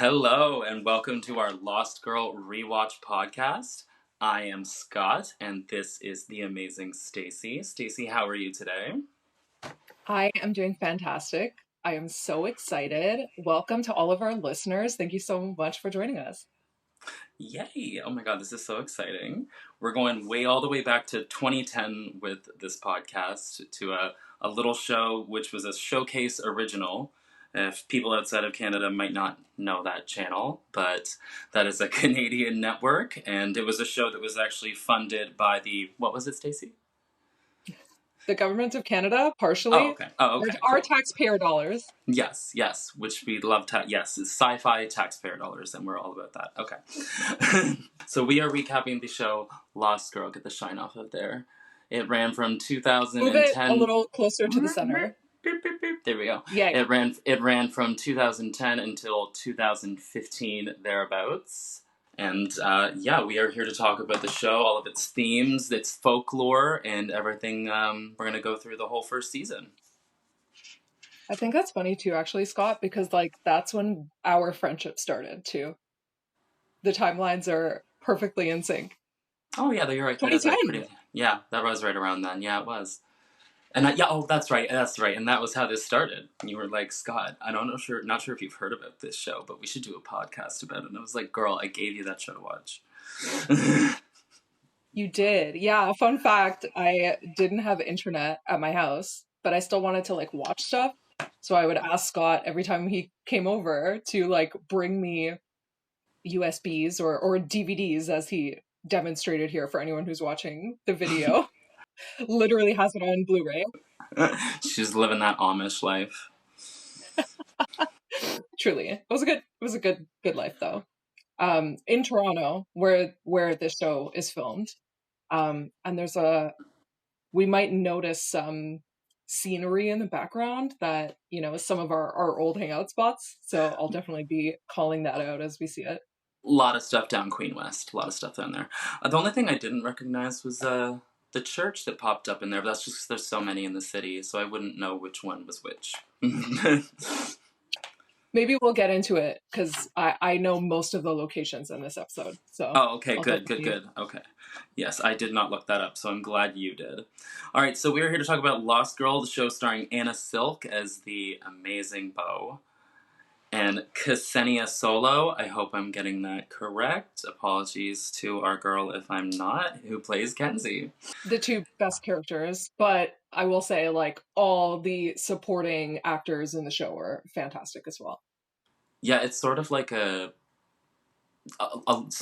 Hello, and welcome to our Lost Girl Rewatch podcast. I am Scott, and this is the amazing Stacie. Stacie, how are you today? I am doing fantastic. I am so excited. Welcome to all of our listeners. Thank you so much for joining us. Yay! Oh my god, this is so exciting. We're going all the way back to 2010 with this podcast to a little show which was a showcase original. If people outside of Canada might not know that channel, but that is a Canadian network, and it was a show that was actually funded by what was it, Stacie? The government of Canada, partially. Oh, okay. Our Cool. taxpayer dollars. Yes, which we love. Yes, it's sci-fi taxpayer dollars, and we're all about that. Okay. So we are recapping the show Lost Girl. Get the shine off of there. It ran from 2010. Move it a little closer to the center. There we go. Yeah. It ran from 2010 until 2015 thereabouts. And we are here to talk about the show, all of its themes, its folklore, and everything. We're going to go through the whole first season. I think that's funny too, actually, Scott, because that's when our friendship started too. The timelines are perfectly in sync. Oh yeah, you're right. 2010. That was right around then. Yeah, it was. And that's right. And that was how this started. You were like, Scott, not sure if you've heard about this show, but we should do a podcast about it. And I was like, girl, I gave you that show to watch. You did. Yeah, fun fact, I didn't have internet at my house, but I still wanted to watch stuff. So I would ask Scott every time he came over to bring me USBs or DVDs, as he demonstrated here for anyone who's watching the video. Literally has it on Blu-ray. She's living that Amish life. Truly. It was a good life though. In Toronto, where this show is filmed. And we might notice some scenery in the background that, is some of our old hangout spots. So I'll definitely be calling that out as we see it. A lot of stuff down Queen West. A lot of stuff down there. The only thing I didn't recognize was the church that popped up in there, but that's just because there's so many in the city, so I wouldn't know which one was which. Maybe we'll get into it, because I know most of the locations in this episode. So. Oh, okay, good. Okay. Yes, I did not look that up, so I'm glad you did. All right, so we're here to talk about Lost Girl, the show starring Anna Silk as the amazing Beau, and Ksenia Solo, I hope I'm getting that correct. Apologies to our girl if I'm not, who plays Kenzie. The two best characters, but I will say, all the supporting actors in the show are fantastic as well. Yeah, it's sort of like so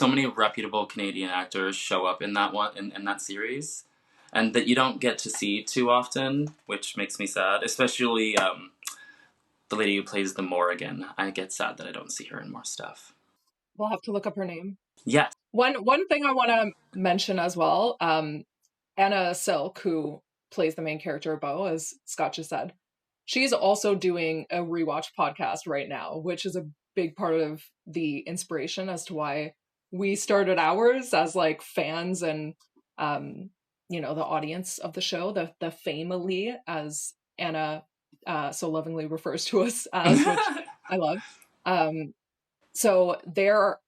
many reputable Canadian actors show up in that one, in that series, and that you don't get to see too often, which makes me sad, especially the lady who plays the Morrigan. I get sad that I don't see her in more stuff. We'll have to look up her name. Yes. One thing I want to mention as well, Anna Silk, who plays the main character Beau, as Scott just said, she's also doing a Rewatch podcast right now, which is a big part of the inspiration as to why we started ours as fans and the audience of the show, the family, as Anna so lovingly refers to us as, which I love. So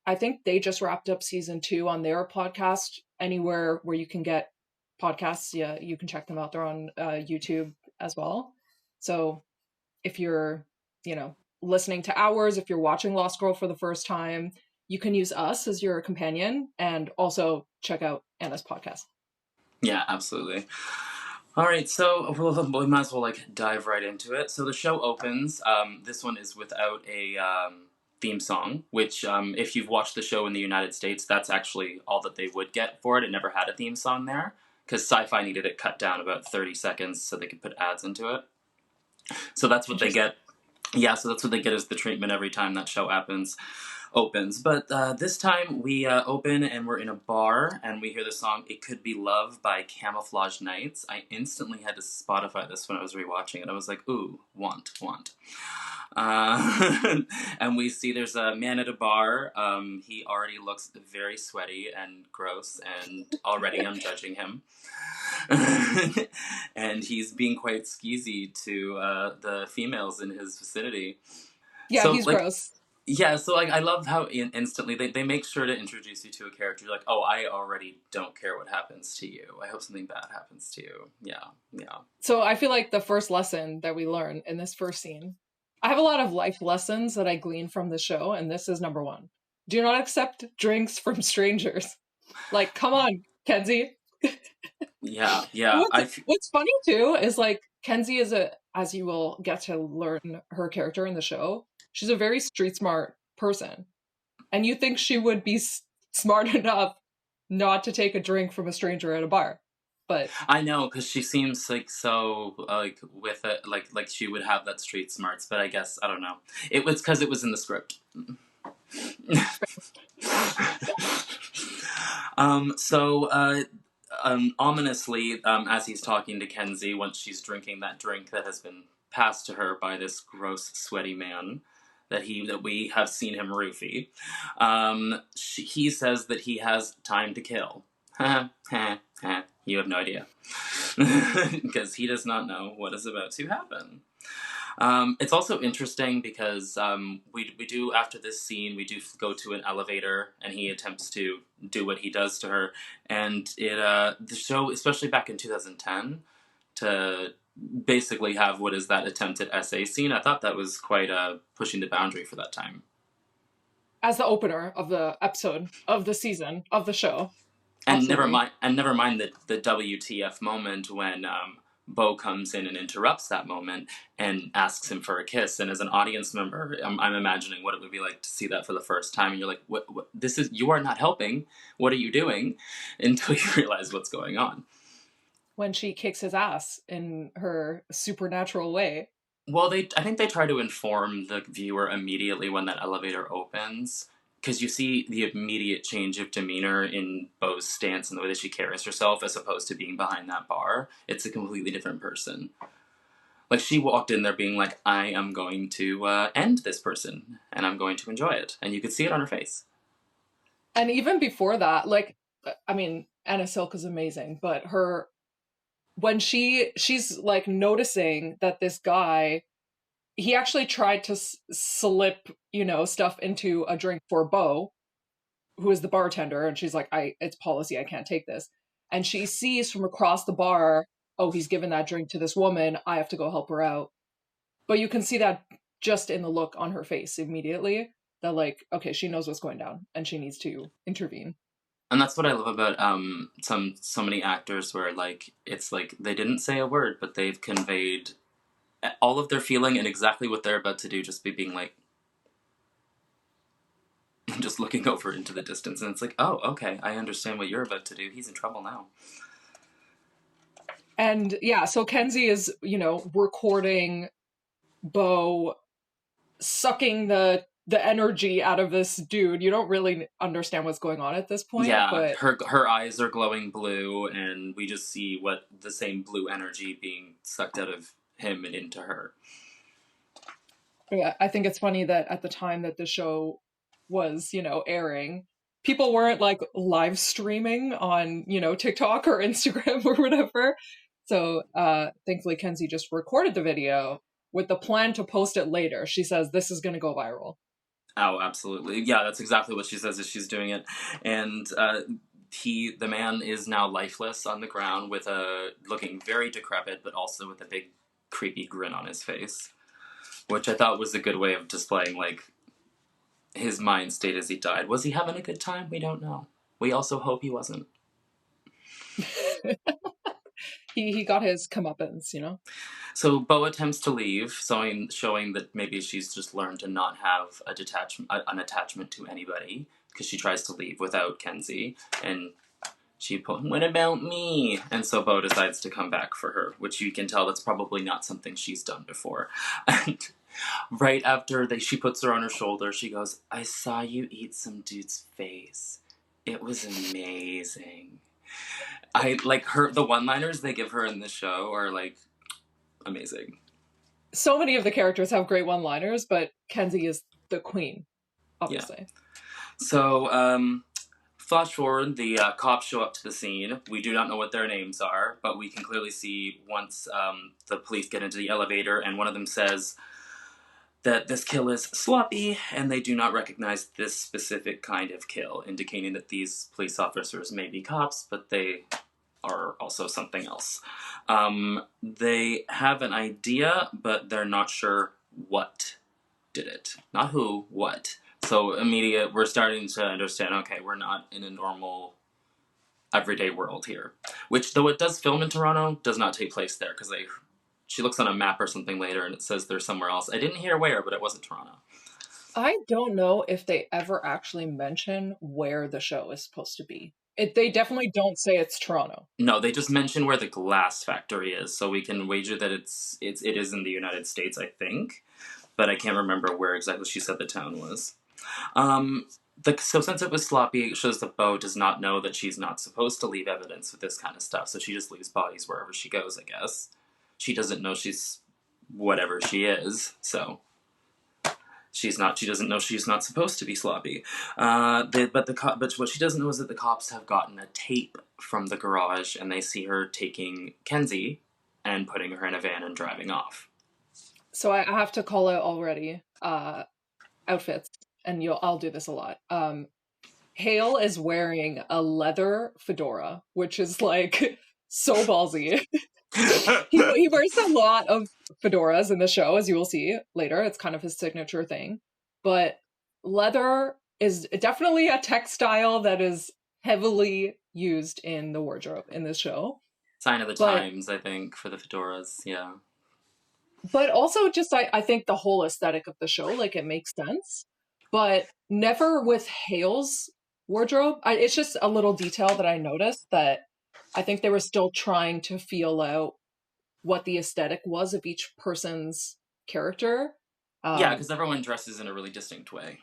I think they just wrapped up season 2 on their podcast. Anywhere where you can get podcasts, yeah, you can check them out. They're on YouTube as well. So if you're, listening to ours, if you're watching Lost Girl for the first time, you can use us as your companion, and also check out Anna's podcast. Yeah, absolutely. All right, so we might as well dive right into it. So the show opens. This one is without a theme song, which if you've watched the show in the United States, that's actually all that they would get for it. It never had a theme song there, because Sci-Fi needed it cut down about 30 seconds so they could put ads into it. So that's what they get. Yeah, so that's what they get as the treatment every time that show opens. But this time we open and we're in a bar and we hear the song It Could Be Love by Camouflage Nights. I instantly had to Spotify this when I was rewatching it. I was like, ooh, want. And we see there's a man at a bar. He already looks very sweaty and gross, and already I'm judging him. And he's being quite skeezy to the females in his vicinity. Yeah, so, he's gross. Yeah, so like I love how instantly they make sure to introduce you to a character. You're like, oh, I already don't care what happens to you. I hope something bad happens to you. Yeah, yeah. So I feel like the first lesson that we learn in this first scene, I have a lot of life lessons that I glean from the show, and this is number one. Do not accept drinks from strangers. Like, come on, Kenzie. Yeah, yeah. What's funny too is like Kenzie is as you will get to learn her character in the show, she's a very street smart person. And you think she would be smart enough not to take a drink from a stranger at a bar. But I know because she seems like so like with it, like she would have that street smarts. But I guess I don't know. It was because it was in the script. Ominously, as he's talking to Kenzie, once she's drinking that drink that has been passed to her by this gross, sweaty man that we have seen him roofie, he says that he has time to kill. You have no idea, because he does not know what is about to happen. It's also interesting because we do, after this scene, we do go to an elevator and he attempts to do what he does to her. And the show, especially back in 2010, to basically have what is that attempted essay scene, I thought that was quite pushing the boundary for that time. as the opener of the episode, of the season, of the show. And Absolutely. never mind the WTF moment when Bo comes in and interrupts that moment and asks him for a kiss. And as an audience member, I'm imagining what it would be like to see that for the first time. And you're like, what, this is, you are not helping. What are you doing? Until you realize what's going on. When she kicks his ass in her supernatural way. Well, I think they try to inform the viewer immediately when that elevator opens, because you see the immediate change of demeanor in Bo's stance and the way that she carries herself, as opposed to being behind that bar. It's a completely different person. Like, she walked in there being like, I am going to end this person, and I'm going to enjoy it. And you could see it on her face. And even before that, like, I mean, Anna Silk is amazing, but her, when she's like noticing that this guy, he actually tried to slip, stuff into a drink for Bo, who is the bartender, and she's like, it's policy, I can't take this. And she sees from across the bar, oh, he's given that drink to this woman, I have to go help her out. But you can see that just in the look on her face immediately, that like, okay, she knows what's going down and she needs to intervene. And that's what I love about so many actors, where like it's like they didn't say a word, but they've conveyed all of their feeling and exactly what they're about to do, just by being like, just looking over into the distance, and it's like, oh, okay, I understand what you're about to do. He's in trouble now. And yeah, so Kenzie is, recording Bo sucking the energy out of this dude. You don't really understand what's going on at this point, Yeah, but her eyes are glowing blue, and we just see what the same blue energy being sucked out of him and into her. yeah, I think it's funny that at the time that the show was, airing, people weren't like live streaming on, TikTok or Instagram or whatever. So thankfully Kenzie just recorded the video with the plan to post it later. She says this is going to go viral. Oh, absolutely. Yeah, that's exactly what she says as she's doing it. And the man is now lifeless on the ground, with looking very decrepit, but also with a big creepy grin on his face, which I thought was a good way of displaying like his mind state as he died. Was he having a good time? We don't know. We also hope he wasn't. He got his comeuppance. So Bo attempts to leave, showing that maybe she's just learned to not have an attachment to anybody, because she tries to leave without Kenzie, and what about me? And so Bo decides to come back for her, which you can tell that's probably not something she's done before. And right after she puts her on her shoulder, she goes, I saw you eat some dude's face. It was amazing. I like the one-liners they give her in the show are like amazing. So many of the characters have great one-liners, but Kenzie is the queen, obviously. Yeah. So, flash forward, the cops show up to the scene. We do not know what their names are, but we can clearly see once the police get into the elevator, and one of them says, that this kill is sloppy and they do not recognize this specific kind of kill, indicating that these police officers may be cops, but they are also something else. They have an idea, but they're not sure what did it. Not who, what. So we're starting to understand, okay, we're not in a normal everyday world here. Which, though it does film in Toronto, does not take place there, because she looks on a map or something later and it says they're somewhere else. I didn't hear where, but it wasn't Toronto. I don't know if they ever actually mention where the show is supposed to be. They definitely don't say it's Toronto. No, they just mention where the glass factory is, so we can wager that it is in the United States, I think, but I can't remember where exactly she said the town was. So since it was sloppy, it shows that Bo does not know that she's not supposed to leave evidence with this kind of stuff, so she just leaves bodies wherever she goes, I guess. She doesn't know she's whatever she is, so she doesn't know she's not supposed to be sloppy. But what she doesn't know is that the cops have gotten a tape from the garage, and they see her taking Kenzie and putting her in a van and driving off. So I have to call out already outfits, and I'll do this a lot. Hale is wearing a leather fedora, which is like so ballsy. He wears a lot of fedoras in the show, as you will see later. It's kind of his signature thing. But leather is definitely a textile that is heavily used in the wardrobe in this show. Sign of the times, I think, for the fedoras, yeah. But also just I think the whole aesthetic of the show, like, it makes sense. But never with Hale's wardrobe. It's just a little detail that I noticed that I think they were still trying to feel out what the aesthetic was of each person's character. Yeah, because everyone dresses in a really distinct way.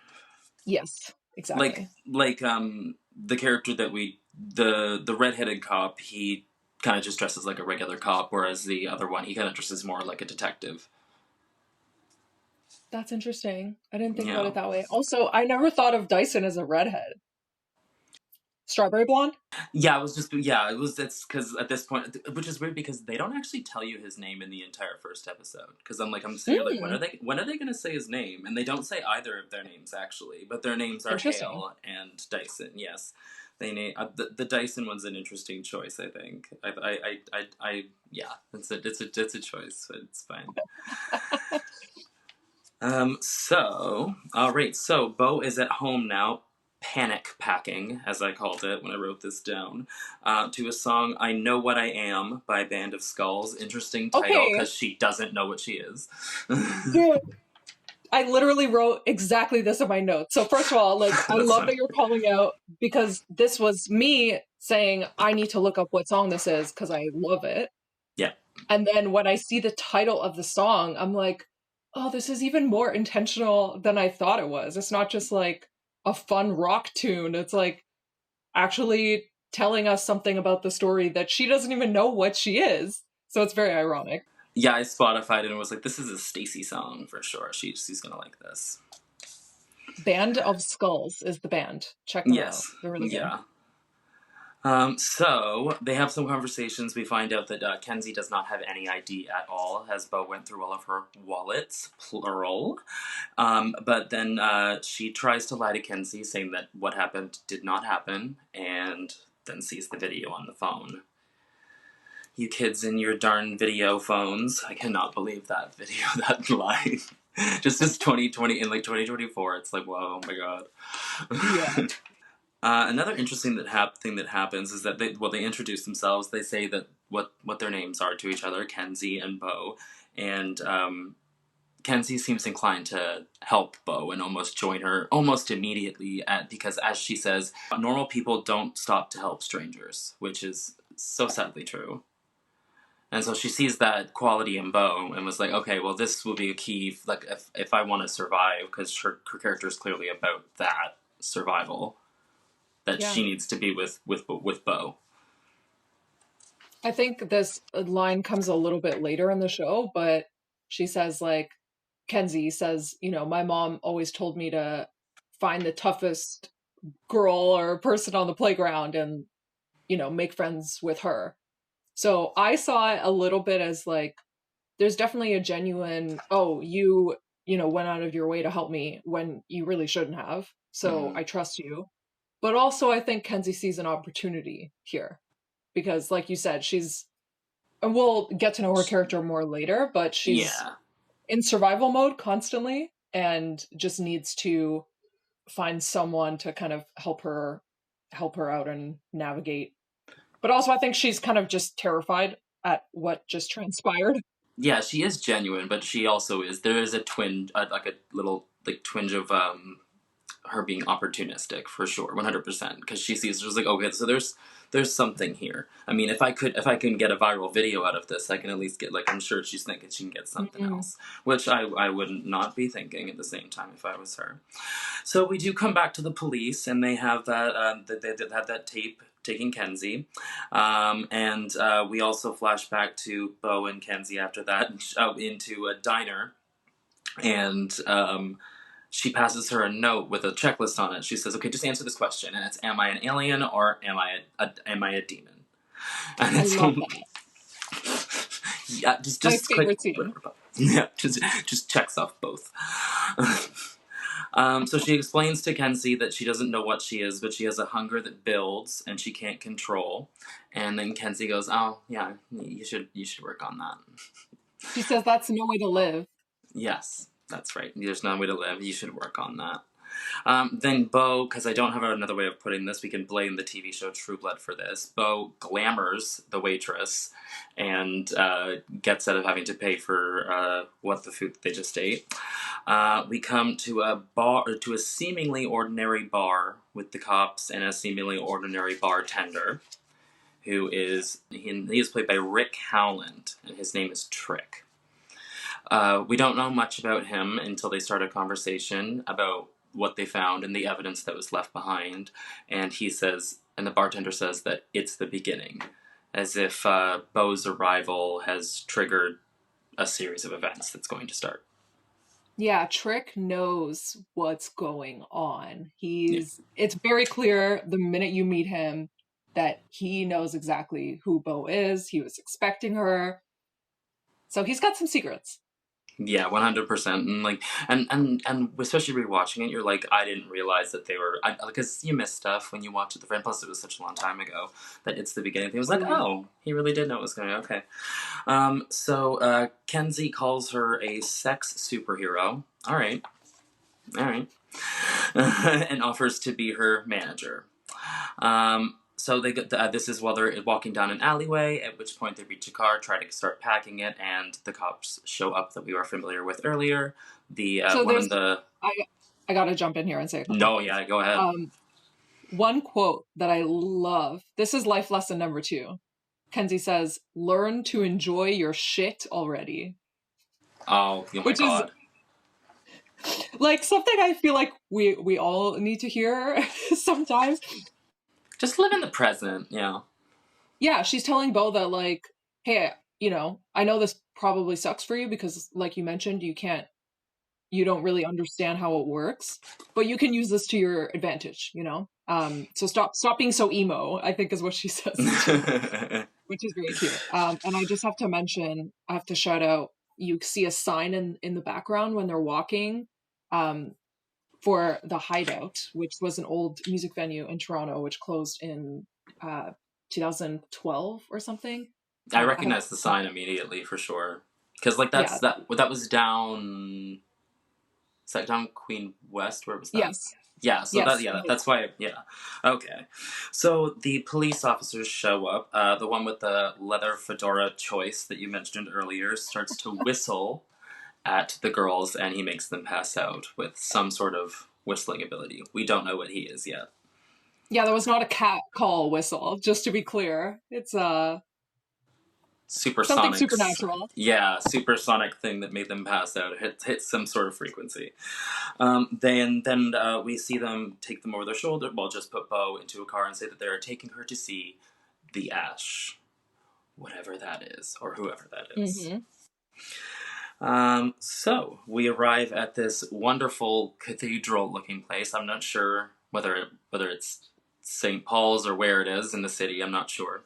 Yes, exactly. Like the character that the redheaded cop, he kind of just dresses like a regular cop, whereas the other one, he kind of dresses more like a detective. That's interesting. I didn't think about it that way. Also, I never thought of Dyson as a redhead. Strawberry blonde? Yeah, it's because at this point, which is weird because they don't actually tell you his name in the entire first episode. Because I'm sitting here like, when are they going to say his name? And they don't say either of their names actually, but their names are Hale and Dyson. Yes, they name the Dyson one's an interesting choice. I think. Yeah, it's a choice, but it's fine. All right. So Bo is at home now, panic packing, as I called it when I wrote this down, to a song "I Know What I Am" by Band of Skulls. Interesting title because she doesn't know what she is. Dude, I literally wrote exactly this in my notes. So first of all, like, I love that you're calling out, because this was me saying I need to look up what song this is because I love it. Yeah. And then when I see the title of the song, I'm like, oh, this is even more intentional than I thought it was. It's not just like a fun rock tune. It's like actually telling us something about the story that she doesn't even know what she is. So it's very ironic. Yeah, I Spotified it and was like, this is a Stacie song for sure. She's gonna like this. Band of Skulls is the band. Check them out. They're really good. So they have some conversations. We find out that Kenzie does not have any ID at all, as Bo went through all of her wallets, plural. But then she tries to lie to Kenzie, saying that what happened did not happen, and then sees the video on the phone. You kids in your darn video phones. I cannot believe that video, that line. Just as 2020, in like 2024, it's like, whoa, oh my god. Yeah. Another interesting thing that happens is that they introduce themselves. They say that what their names are to each other, Kenzie and Bo, and Kenzie seems inclined to help Bo and almost join her almost immediately because, as she says, normal people don't stop to help strangers, which is so sadly true. And so she sees that quality in Bo and was like, okay, well, this will be a key, like, if I want to survive, because her character is clearly about that survival. That she needs to be with Bo. I think this line comes a little bit later in the show, but she says, like, Kenzie says, my mom always told me to find the toughest girl or person on the playground and, make friends with her. So I saw it a little bit as like, there's definitely a genuine, oh, you went out of your way to help me when you really shouldn't have. So Mm, I trust you. But also, I think Kenzie sees an opportunity here because, like you said, and we'll get to know her character more later, but she's yeah. in survival mode constantly and just needs to find someone to kind of help her out and navigate. But also, I think she's kind of just terrified at what just transpired. Yeah, she is genuine, but she also is. There is a twinge, like a little like twinge of her being opportunistic for sure, 100%. Because she sees, there's like, okay, so there's something here. I mean, if I can get a viral video out of this, I can at least get like, I'm sure she's thinking she can get something Mm-hmm. else, which I would not be thinking at the same time if I was her. So we do come back to the police, and they have that they have that tape taking Kenzie, and we also flash back to Bo and Kenzie after that into a diner, and she passes her a note with a checklist on it. She says, "Okay, just answer this question, and it's: Am I an alien or am I a demon?" And I it's love that. yeah, My just click favorite scene. whatever. Yeah, just checks off both. So she explains to Kenzie that she doesn't know what she is, but she has a hunger that builds and she can't control. And then Kenzie goes, "Oh yeah, you should work on that." She says that's no way to live. Yes, that's right. There's no way to live. You should work on that. Then Bo, because I don't have another way of putting this, we can blame the TV show True Blood for this. Bo glamours the waitress and gets out of having to pay for what the food they just ate. We come to a bar, to a seemingly ordinary bar with the cops and a seemingly ordinary bartender, who he is played by Rick Howland, and his name is Trick. We don't know much about him until they start a conversation about what they found and the evidence that was left behind. And the bartender says that it's the beginning, as if Bo's arrival has triggered a series of events that's going to start. Yeah, Trick knows what's going on. Yeah. It's very clear the minute you meet him that he knows exactly who Bo is. He was expecting her. So he's got some secrets. Yeah, 100%. And like, and especially rewatching it, you're like, I didn't realize that they were, because you miss stuff when you watch it the friend. Plus, it was such a long time ago that it's the beginning. It was like, Mm. oh, he really did know what was going on. Okay. So Kenzie calls her a sex superhero. All right, all right, and offers to be her manager. So they get this is while they're walking down an alleyway, at which point they reach a car, try to start packing it, and the cops show up that we were familiar with earlier. The So one there's of the I I gotta jump in here and say a couple no, things. yeah, go ahead. Um, One quote that I love. This is life lesson number 2. Kenzie says, "Learn to enjoy your shit already," Oh my which is god, like something I feel like we all need to hear sometimes. just live in the present. Yeah, Yeah, she's telling Bo that like, hey, I know this probably sucks for you because like you mentioned, you don't really understand how it works, but you can use this to your advantage. So stop being so emo, I think is what she says too, which is very cute. And I just have to mention, I have to shout out, you see a sign in the background when they're walking, um, for the Hideout, which was an old music venue in Toronto, which closed in uh, 2012 or something. I I have, recognize the sign immediately for sure. Because like yeah, that was down. Is that down Queen West? Where was that? yes, Yeah, so yes, that's why, yeah. Okay. So the police officers show up. The one with the leather fedora choice that you mentioned earlier starts to whistle at the girls, and he makes them pass out with some sort of whistling ability. We don't know what he is yet. yeah. There was not a cat call whistle, just to be clear. It's something Supersonics. supernatural. Yeah, supersonic thing that made them pass out. Hit some sort of frequency. Then we see them take them over their shoulder. Well, just put Bo into a car and say that they are taking her to see the Ash, whatever that is, or whoever that is. Hmm. So we arrive at this wonderful cathedral-looking place. I'm not sure whether it's St. Paul's or where it is in the city. I'm not sure.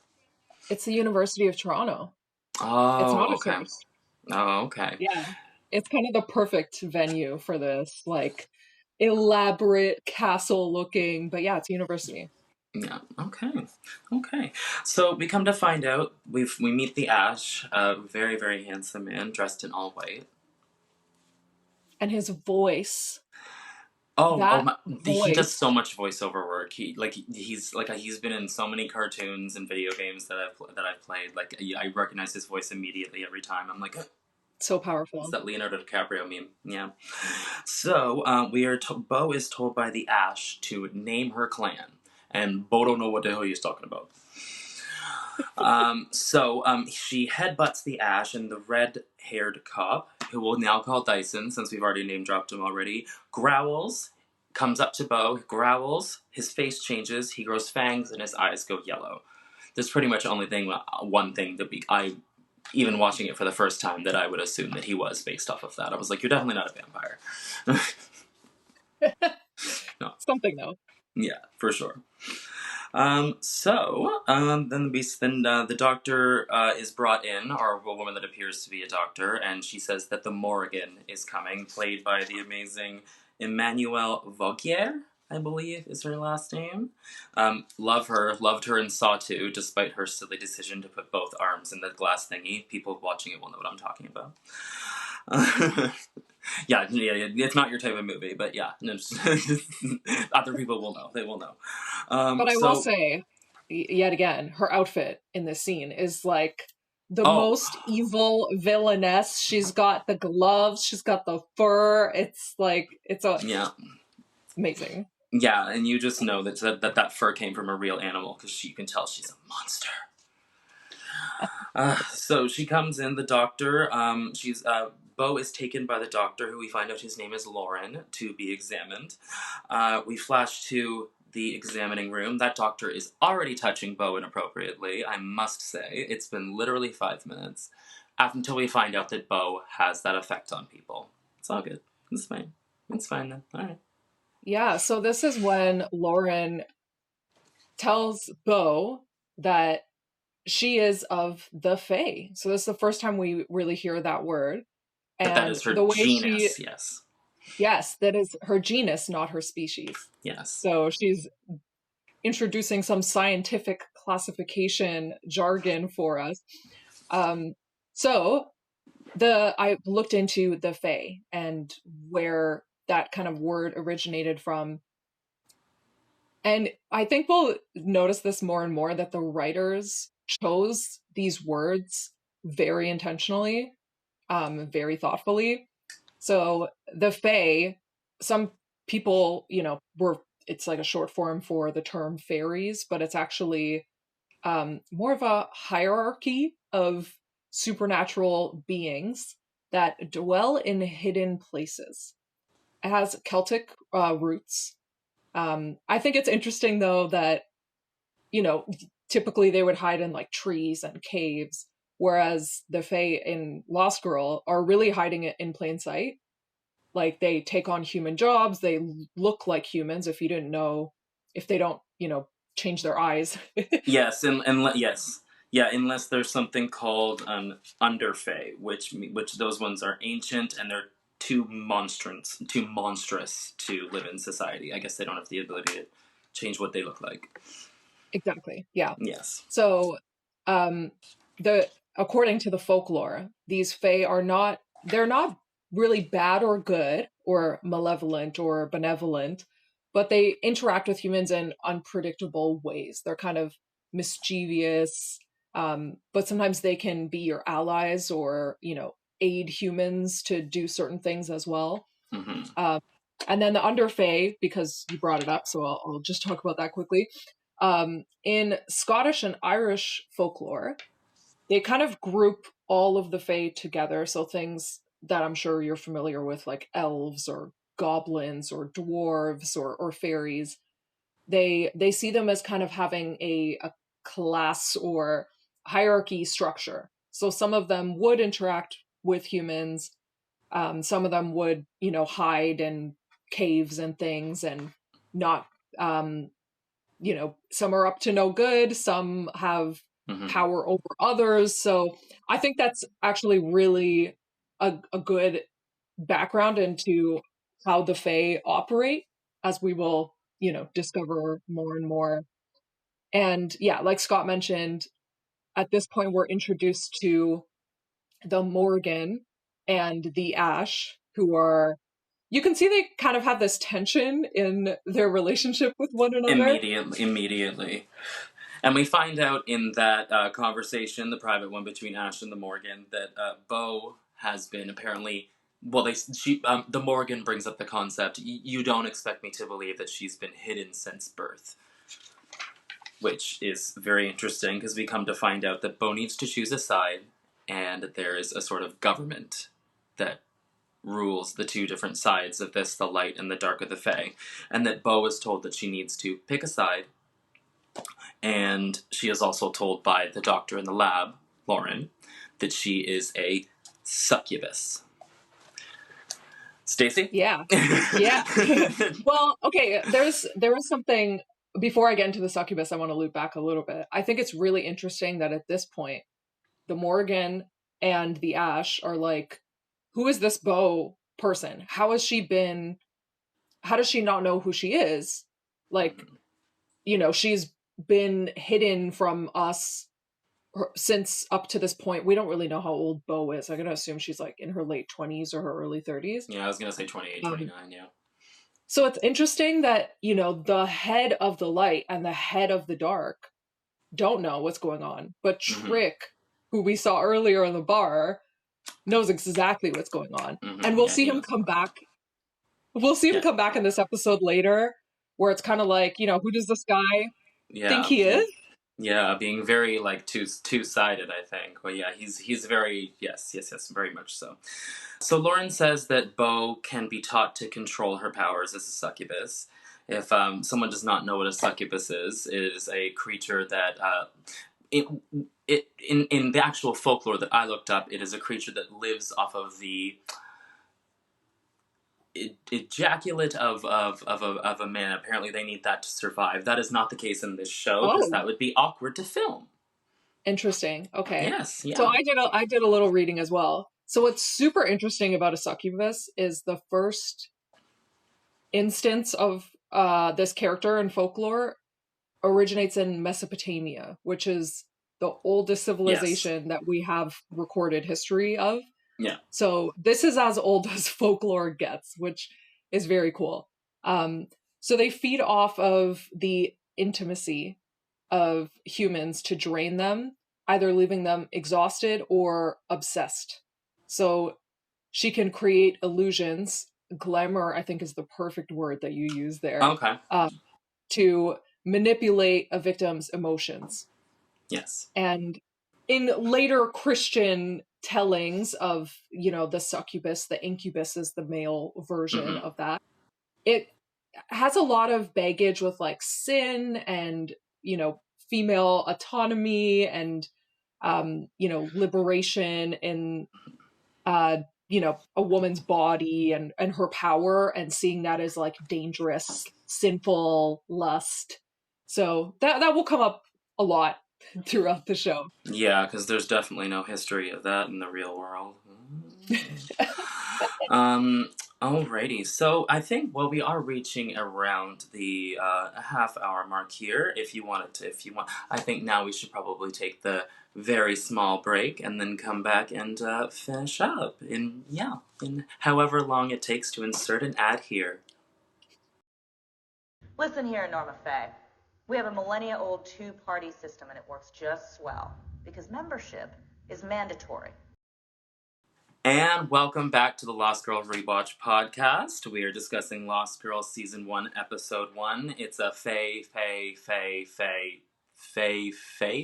It's the University of Toronto. It's not Oh, a okay. church. Oh, okay. Yeah, It's kind of the perfect venue for this, like elaborate castle looking, but yeah, it's university. Yeah. Okay. Okay. So we come to find out we meet the Ash, a very very handsome man dressed in all white. And his voice, Oh that my! He does voice, so much voiceover work. He's been in so many cartoons and video games that I've played. Like I recognize his voice immediately every time. I'm like, so it's powerful. that Leonardo DiCaprio meme. Yeah. So Bo is told by the Ash to name her clan, and Bo don't know what the hell he's talking about. She headbutts the Ash, and the red-haired cop, who we'll now call Dyson, since we've already name dropped him already, growls, comes up to Bo, growls, his face changes, he grows fangs, and his eyes go yellow. There's pretty much one thing that I, even watching it for the first time, that I would assume that he was based off of that. I was like, you're definitely not a vampire. No. Something though. Yeah, for sure. Then the doctor is brought in, or a woman that appears to be a doctor, and she says that the Morrigan is coming, played by the amazing Emmanuelle Vaugier, I believe is her last name. Loved her in Saw 2, despite her silly decision to put both arms in the glass thingy. People watching it will know what I'm talking about. Yeah, it's not your type of movie, but yeah, other people will know. They will know. But I will So, say, yet again, her outfit in this scene is like the oh, most evil villainess. She's got the gloves, she's got the fur. It's like yeah, amazing. yeah, and you just know that fur came from a real animal because you can tell she's a monster. So she comes in. The doctor. Bo is taken by the doctor, who we find out his name is Lauren, to be examined. We flash to the examining room. That doctor is already touching Bo inappropriately, I must say. It's been literally 5 minutes until we find out that Bo has that effect on people. It's all good. It's fine. It's fine then. All right. Yeah, so this is when Lauren tells Bo that she is of the Fae. So this is the first time we really hear that word. That And is her the way she, genus. Yes. yes, that is her genus, not her species. Yes. So she's introducing some scientific classification jargon for us. Um, so I looked into the Fae and where that kind of word originated from. And I think we'll notice this more and more that the writers chose these words very intentionally, very thoughtfully. So the Fae, some people, it's like a short form for the term fairies, but it's actually more of a hierarchy of supernatural beings that dwell in hidden places. It has Celtic roots. I think it's interesting though that, you know, typically they would hide in like trees and caves, whereas the Fae in Lost Girl are really hiding it in plain sight. Like they take on human jobs, they look like humans if you didn't know, if they don't, change their eyes. Yes, and yes, yeah. Unless there's something called an underfey, which those ones are ancient and they're too monstrous to live in society. I guess they don't have the ability to change what they look like. Exactly. Yeah. Yes. So, um, the according to the folklore, these fae are not they're not really bad or good or malevolent or benevolent, but they interact with humans in unpredictable ways. They're kind of mischievous, but sometimes they can be your allies or, aid humans to do certain things as well. Mm-hmm. Um, and then the underfae, because you brought it up, so I'll just talk about that quickly. In Scottish and Irish folklore, they kind of group all of the fae together. So things that I'm sure you're familiar with, like elves or goblins or dwarves or fairies, they see them as kind of having a class or hierarchy structure. So some of them would interact with humans. Some of them would, hide in caves and things and not some are up to no good, some have Mm-hmm. power over others. So I think that's actually really a good background into how the Fae operate, as we will, discover more and more. And yeah, like Scott mentioned, at this point we're introduced to the Morgan and the Ash, who are, you can see they kind of have this tension in their relationship with one another. Immediately. And we find out in that conversation, the private one between Ash and the Morgan, that Bo has been apparently. Well, the Morgan brings up the concept. You don't expect me to believe that she's been hidden since birth, which is very interesting because we come to find out that Bo needs to choose a side, and that there is a sort of government that rules the two different sides of this, the light and the dark of the Fae, and that Bo is told that she needs to pick a side. And she is also told by the doctor in the lab, Lauren, that she is a succubus. Stacie? Yeah. Yeah. Well, okay, there was something before I get into the succubus, I want to loop back a little bit. I think it's really interesting that at this point, the Morgan and the Ash are like, who is this Bo person? How does she not know who she is? Like, she's been hidden from us since up to this point. We don't really know how old Bo is. I'm going to assume she's like in her late 20s or her early 30s. Yeah, I was going to say 28, 29, yeah. So it's interesting that, the head of the light and the head of the dark don't know what's going on. But Trick, who we saw earlier in the bar, knows exactly what's going on. And we'll see him come back. We'll see him come back in this episode later, where it's kind of like, who does this guy think he is? Yeah, being very like two-sided, I think. Well, yeah, he's very yes, very much so. So Lauren says that Bo can be taught to control her powers as a succubus. If someone does not know what a succubus is, it is a creature that in the actual folklore that I looked up, it is a creature that lives off of the ejaculate of a man. Apparently they need that to survive. That is not the case in this show, because that would be awkward to film. Interesting. Okay. Yes. Yeah. So I did a little reading as well. So what's super interesting about a succubus is the first instance of this character in folklore originates in Mesopotamia, which is the oldest civilization that we have recorded history of. Yeah. So this is as old as folklore gets, which is very cool. So they feed off of the intimacy of humans to drain them, either leaving them exhausted or obsessed. So she can create illusions. Glamour, I think, is the perfect word that you use there. Okay. To manipulate a victim's emotions. Yes. And in later Christian tellings of, the succubus, the incubus is the male version of that. It has a lot of baggage with like sin and, female autonomy and, liberation in, a woman's body and her power, and seeing that as like dangerous, sinful lust. So that will come up a lot throughout the show. Yeah, because there's definitely no history of that in the real world. Alrighty, so I think, we are reaching around the half-hour mark here. If you want, I think now we should probably take the very small break and then come back and finish up in however long it takes to insert an ad here. Listen here, Norma Faye. We have a millennia-old two-party system, and it works just swell, because membership is mandatory. And welcome back to the Lost Girl Rewatch podcast. We are discussing Lost Girl Season 1, Episode 1. It's a Fae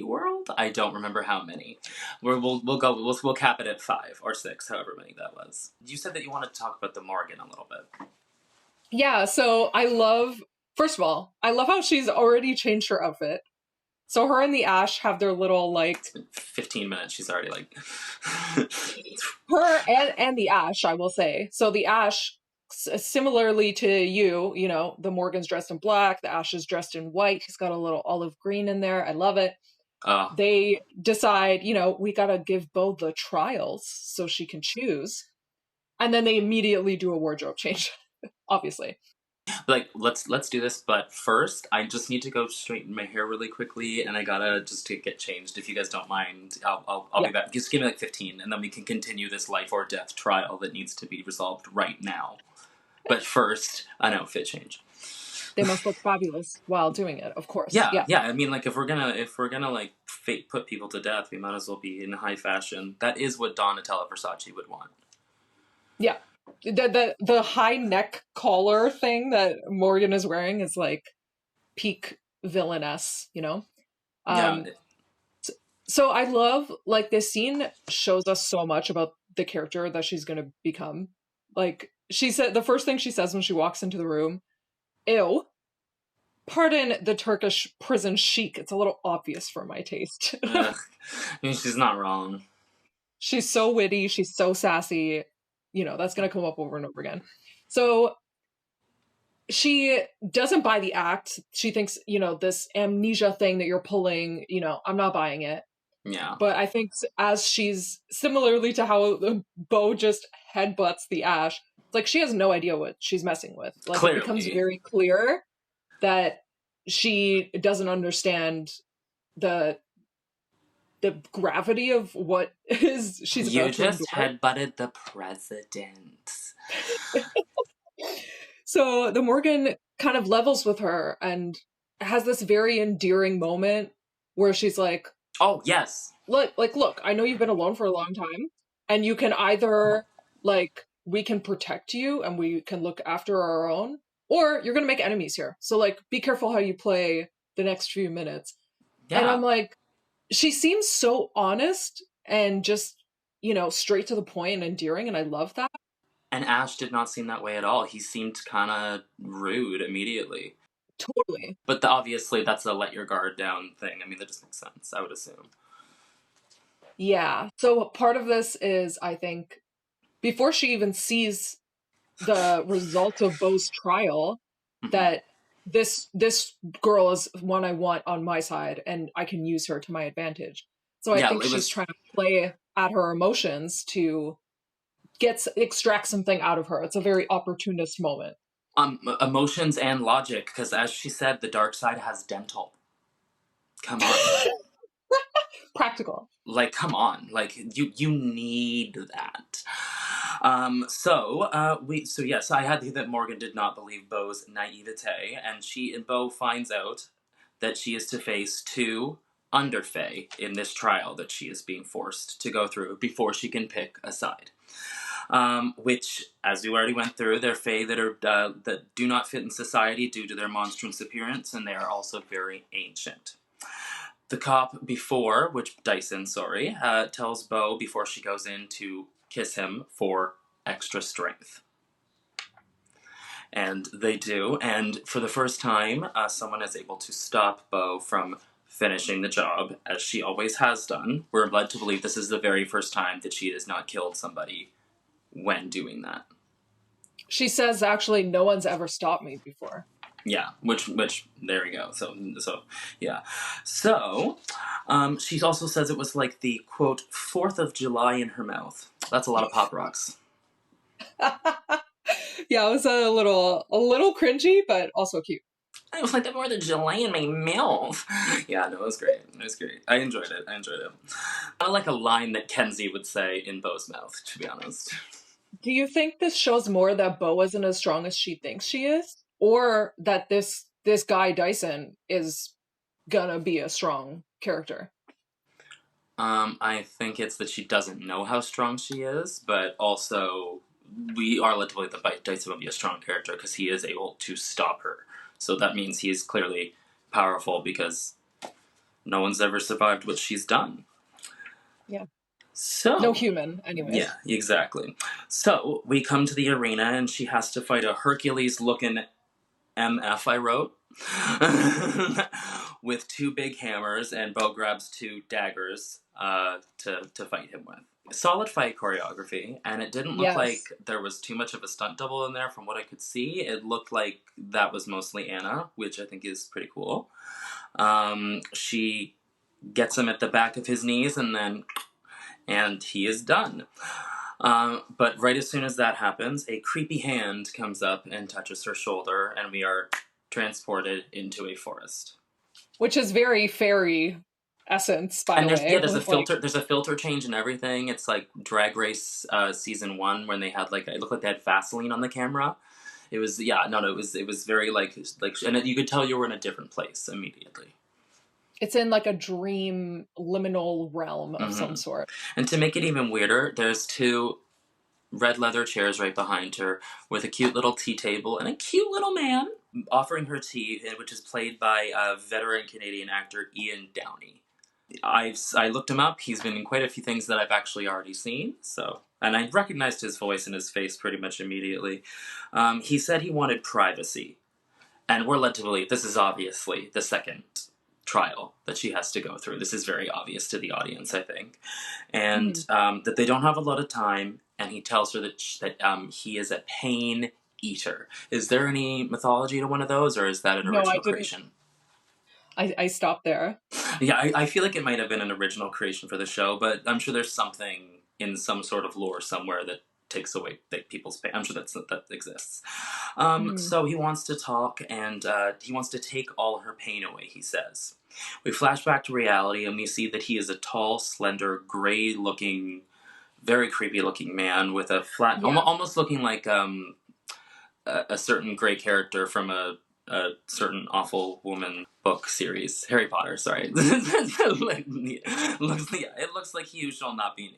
world? I don't remember how many. We'll cap it at 5 or 6, however many that was. You said that you wanted to talk about the Morgan a little bit. Yeah, so first of all, I love how she's already changed her outfit. So her and the Ash have their little like... It's been 15 minutes, she's already like... Her and the Ash, I will say. So the Ash, similarly to you, the Morgan's dressed in black, the Ash is dressed in white. He's got a little olive green in there. I love it. They decide, we gotta give Bo the trials so she can choose. And then they immediately do a wardrobe change, obviously. Like, let's do this, but first, I just need to go straighten my hair really quickly, and I gotta just to get changed. If you guys don't mind, I'll be back. Just give me like 15, and then we can continue this life or death trial that needs to be resolved right now. But first, an outfit change. They must look fabulous while doing it, of course. Yeah. I mean, like, if we're gonna like put people to death, we might as well be in high fashion. That is what Donatella Versace would want. Yeah. The high neck collar thing that Morgan is wearing is like peak villainess, you know? Yeah. So I love, like, this scene shows us so much about the character that she's gonna become. Like, she said, the first thing she says when she walks into the room, ew, pardon the Turkish prison chic. It's a little obvious for my taste. I mean, she's not wrong. She's so witty. She's so sassy. You know, that's going to come up over and over again. So she doesn't buy the act. She thinks, you know, this amnesia thing that you're pulling, you know, I'm not buying it. Yeah. But I think as she's, similarly to how Bo just headbutts the ash, it's like she has no idea what she's messing with. Like, Clearly. It becomes very clear that she doesn't understand the gravity of what is she's about to endure. You just headbutted the president. So the Morgan kind of levels with her and has this very endearing moment where she's like, oh, yes. Look, I know you've been alone for a long time, and you can either, like, we can protect you and we can look after our own, or you're going to make enemies here. So, like, be careful how you play the next few minutes. Yeah. And I'm like, she seems so honest and just, you know, straight to the point and endearing, and I love that. And Ash did not seem that way at all. He seemed kind of rude immediately. Totally. But obviously that's a let your guard down thing. I mean, that just makes sense, I would assume. Yeah. So part of this is, I think, before she even sees the result of Bo's trial, that this girl is one I want on my side, and I can use her to my advantage. So I think she's trying to play at her emotions to extract something out of her. It's a very opportunist moment. Emotions and logic, because as she said, the dark side has dental. Come on. Practical. Like, come on. Like, you need that. So I had that Morgan did not believe Bo's naivete, and Bo finds out that she is to face 2 underfae in this trial that she is being forced to go through before she can pick a side. Which, as we already went through, they're fae that do not fit in society due to their monstrous appearance, and they are also very ancient. The cop Dyson, tells Bo before she goes in to kiss him for extra strength. And they do, and for the first time, someone is able to stop Bo from finishing the job, as she always has done. We're led to believe this is the very first time that she has not killed somebody when doing that. She says, actually, no one's ever stopped me before. Yeah, which there we go. So yeah. So, she also says it was like the, quote, 4th of July in her mouth. That's a lot of Pop Rocks. Yeah, it was a little cringy, but also cute. It was like the 4th of July in my mouth. Yeah, no, it was great. I enjoyed it. Not like a line that Kenzie would say in Bo's mouth, to be honest. Do you think this shows more that Bo isn't as strong as she thinks she is? Or that this guy Dyson is gonna be a strong character? I think it's that she doesn't know how strong she is, but also we are led to believe that Dyson will be a strong character because he is able to stop her. So that means he is clearly powerful because no one's ever survived what she's done. Yeah. So no human, anyways. Yeah, exactly. So we come to the arena and she has to fight a Hercules-looking MF, I wrote, with 2 big hammers, and Bo grabs 2 daggers to fight him with. Solid fight choreography, and it didn't look like there was too much of a stunt double in there from what I could see. It looked like that was mostly Anna, which I think is pretty cool. She gets him at the back of his knees, and he is done. But right as soon as that happens, a creepy hand comes up and touches her shoulder, and we are transported into a forest. Which is very fairy essence, by And the way. there's a With like, filter. There's a filter change and everything. It's like Drag Race season 1 when they had like it looked like they had Vaseline on the camera. It was it was very like and you could tell you were in a different place immediately. it's in like a dream liminal realm of some sort. And to make it even weirder, there's 2 red leather chairs right behind her with a cute little tea table and a cute little man offering her tea, which is played by veteran Canadian actor Ian Downey. I looked him up. He's been in quite a few things that I've actually already seen. So, and I recognized his voice and his face pretty much immediately. He said he wanted privacy, and we're led to believe this is obviously the second trial that she has to go through. This is very obvious to the audience, I think, and that they don't have a lot of time. And he tells her that he is a pain eater. Is there any mythology to one of those, or is that an original creation? I stopped there. Yeah, I feel like it might have been an original creation for the show, but I'm sure there's something in some sort of lore somewhere that takes away people's pain. I'm sure that exists. So he wants to talk, and he wants to take all her pain away, he says. We flash back to reality, and we see that he is a tall, slender, gray-looking, very creepy-looking man with a flat, almost looking like a certain gray character from a certain awful woman book series, Harry Potter. Sorry, it looks like he who shall not be named.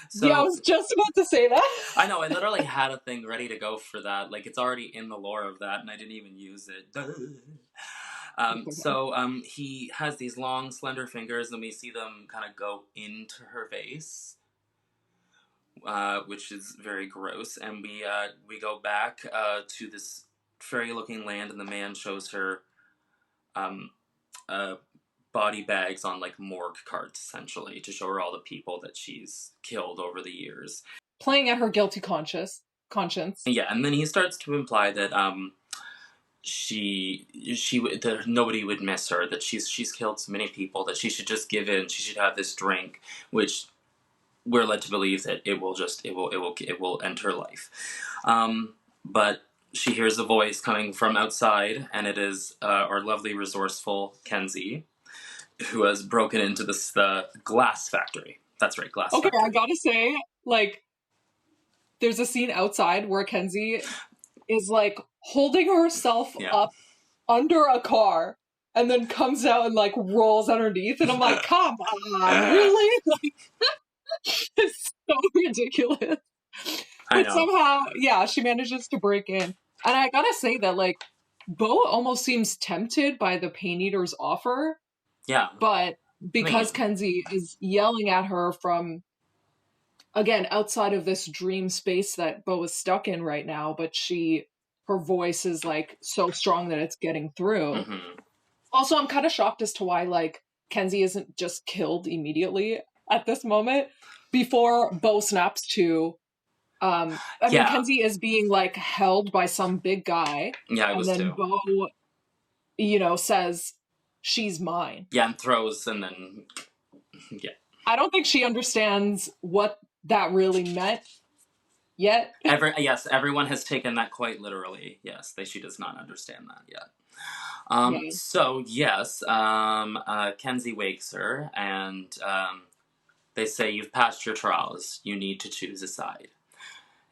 So, yeah, I was just about to say that. I know. I literally had a thing ready to go for that. Like it's already in the lore of that, and I didn't even use it. So he has these long, slender fingers, and we see them kind of go into her face. Which is very gross, and we go back to this fairy-looking land, and the man shows her body bags on like morgue carts, essentially, to show her all the people that she's killed over the years. Playing at her guilty conscience. Yeah, and then he starts to imply that that nobody would miss her, that she's killed so many people that she should just give in. She should have this drink, which we're led to believe that it will end her life. But she hears a voice coming from outside, and it is our lovely, resourceful Kenzie, who has broken into the glass factory. That's right, glass factory. Okay, I gotta say, like, there's a scene outside where Kenzie is like holding herself up under a car and then comes out and like rolls underneath, and I'm like, come on, really? Like, it's so ridiculous. But somehow, yeah, she manages to break in. And I gotta say that, like, Bo almost seems tempted by the Pain Eater's offer. Yeah. But because Kenzie is yelling at her from, again, outside of this dream space that Bo is stuck in right now, but her voice is, like, so strong that it's getting through. Mm-hmm. Also, I'm kind of shocked as to why, like, Kenzie isn't just killed immediately at this moment before Bo snaps to... I mean, Kenzie is being, like, held by some big guy. Yeah, and then Bo, says, she's mine. Yeah, and throws, and then... Yeah. I don't think she understands what that really meant yet. Yes, everyone has taken that quite literally. Yes, she does not understand that yet. So, yes, Kenzie wakes her, and they say, you've passed your trials. You need to choose a side.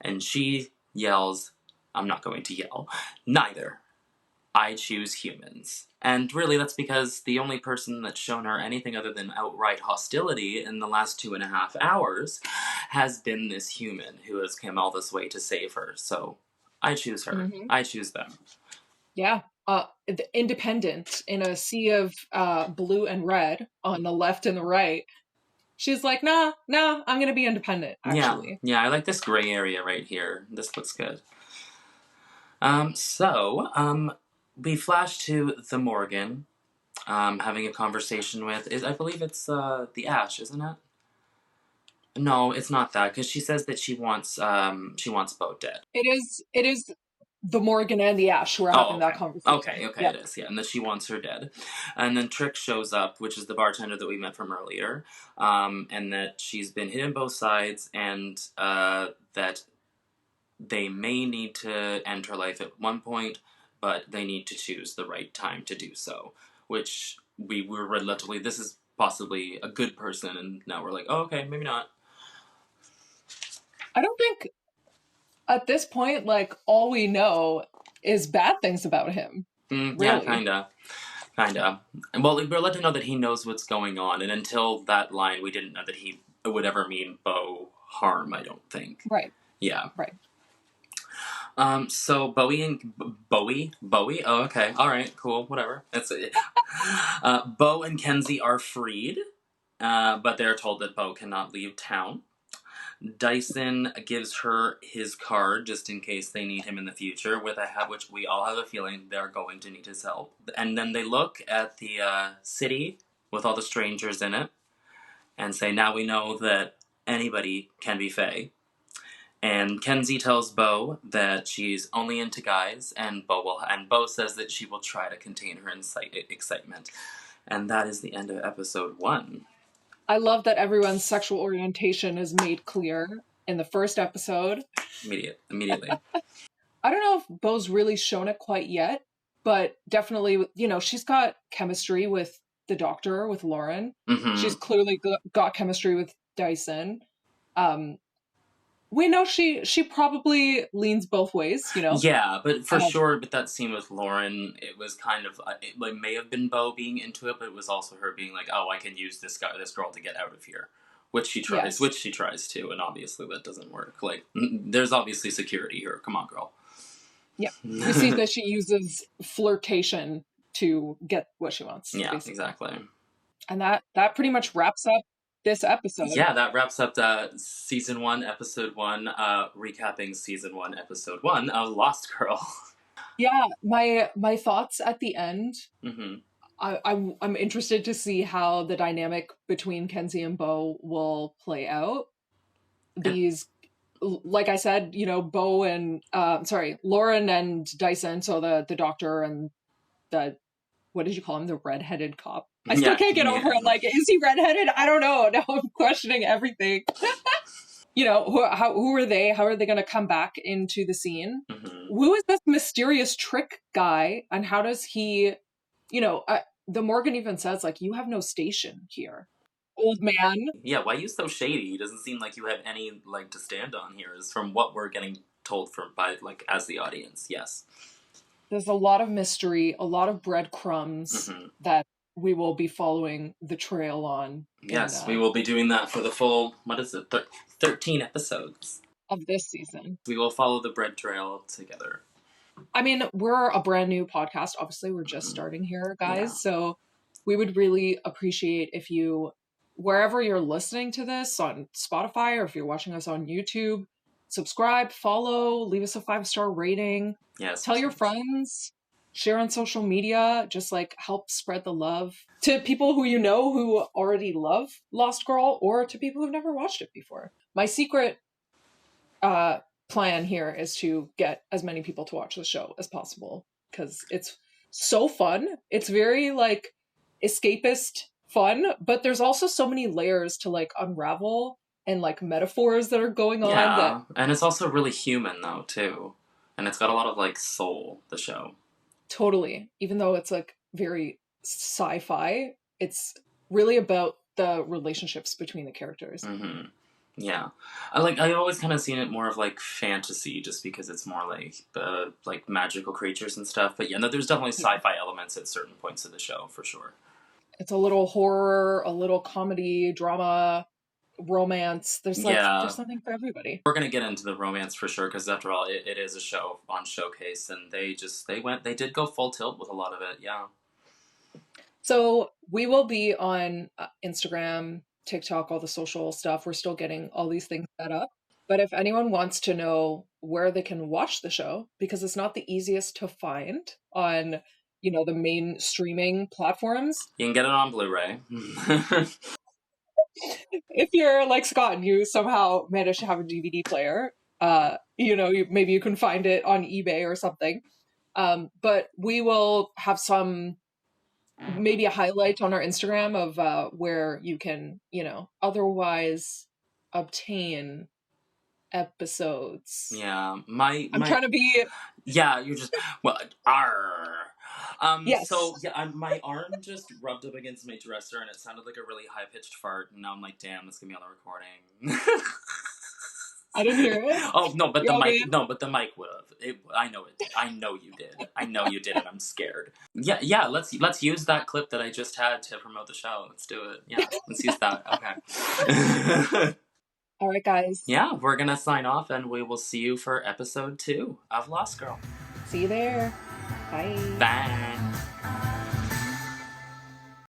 And she yells, I'm not going to yell, neither. I choose humans. And really, that's because the only person that's shown her anything other than outright hostility in the last 2.5 hours has been this human who has come all this way to save her. So I choose her. Mm-hmm. I choose them. Yeah. Independent in a sea of blue and red on the left and the right. She's like, nah, I'm going to be independent, actually. Yeah, I like this gray area right here. This looks good. We flash to the Morgan, having a conversation with, I believe it's the Ash, isn't it? No, it's not that, because she says that she wants Bo dead. It is the Morgan and the Ash who are having that conversation. Okay, it is, yeah. And that she wants her dead. And then Trick shows up, which is the bartender that we met from earlier, and that she's been hit on both sides, and that they may need to end her life at one point, but they need to choose the right time to do so. Which we were relatively, this is possibly a good person, and now we're like, oh, okay, maybe not. I don't think at this point, like, all we know is bad things about him. Really. Yeah, kinda. Well, we're led to know that he knows what's going on, and until that line, we didn't know that he would ever mean Bo harm, I don't think. Right. Yeah. Right. So Bowie? Oh, okay. All right, cool, whatever. That's it. Bo and Kenzie are freed, but they're told that Bo cannot leave town. Dyson gives her his card just in case they need him in the future, which we all have a feeling they're going to need his help. And then they look at the city with all the strangers in it and say, now we know that anybody can be Fae. And Kenzie tells Bo that she's only into guys, and Bo says that she will try to contain her excitement. And that is the end of episode 1. I love that everyone's sexual orientation is made clear in the first episode. Immediately. I don't know if Bo's really shown it quite yet, but definitely, you know, she's got chemistry with the doctor, with Lauren. Mm-hmm. She's clearly got chemistry with Dyson. We know she probably leans both ways, you know? Yeah, but for sure, with that scene with Lauren, it was kind of, it like, may have been Bo being into it, but it was also her being like, oh, I can use this girl to get out of here. Which she tries to, and obviously that doesn't work. Like, there's obviously security here. Come on, girl. Yeah. We see that she uses flirtation to get what she wants. Yeah, basically. Exactly. And that pretty much wraps up this episode. Yeah, that wraps up season 1, episode 1, recapping season 1, episode 1 of Lost Girl. Yeah, my thoughts at the end. Mm-hmm. I'm interested to see how the dynamic between Kenzie and Bo will play out. These, like I said, you know, Bo and Lauren and Dyson, so the doctor and the, what did you call him? The redheaded cop. I still can't get over it. Like, is he redheaded? I don't know. Now I'm questioning everything. You know, who are they? How are they going to come back into the scene? Mm-hmm. Who is this mysterious Trick guy? And how does he, you know, the Morgan even says, like, you have no station here, old man. Yeah, why are you so shady? He doesn't seem like you have any leg to stand on here, is from what we're getting told by as the audience. Yes. There's a lot of mystery, a lot of breadcrumbs that we will be following the trail on. Yes, we will be doing that for the full, 13 episodes of this season. We will follow the bread trail together. I mean, we're a brand new podcast. Obviously, we're just starting here, guys. Yeah. So we would really appreciate if you, wherever you're listening to this, on Spotify, or if you're watching us on YouTube, subscribe, follow, leave us a 5-star rating. Yes. Tell your friends, share on social media, just like help spread the love to people who you know who already love Lost Girl, or to people who've never watched it before. My secret plan here is to get as many people to watch the show as possible, because it's so fun. It's very like escapist fun, but there's also so many layers to like unravel, and like metaphors that are going on. Yeah, and it's also really human though too, and it's got a lot of like soul, the show. Totally. Even though it's like very sci-fi, it's really about the relationships between the characters. Mm-hmm. Yeah, I always kind of seen it more of like fantasy, just because it's more like magical creatures and stuff. But yeah, no, there's definitely sci-fi elements at certain points of the show for sure. It's a little horror, a little comedy, drama, romance. There's something for everybody. We're gonna get into the romance for sure, because after all, it is a show on Showcase, and they did go full tilt with a lot of it. Yeah. So we will be on Instagram, TikTok, all the social stuff. We're still getting all these things set up. But if anyone wants to know where they can watch the show, because it's not the easiest to find on, you know, the main streaming platforms. You can get it on Blu-ray. If you're like Scott and you somehow manage to have a DVD player, Maybe you can find it on eBay or something. But we will have maybe a highlight on our Instagram of where you can, otherwise obtain episodes. Yeah, I'm trying to be. Yeah, you're just Yes. So yeah, my arm just rubbed up against my dresser, and it sounded like a really high pitched fart. And now I'm like, damn, this gonna be on the recording. I didn't hear it. Oh no, but You're the all mic, good? no, but the mic would have. I know it did. I know you did. I know you did, and I'm scared. Yeah. Let's use that clip that I just had to promote the show. Let's do it. Yeah, let's use that. Okay. All right, guys. Yeah, we're gonna sign off, and we will see you for episode 2 of Lost Girl. See you there. Bye. Bye.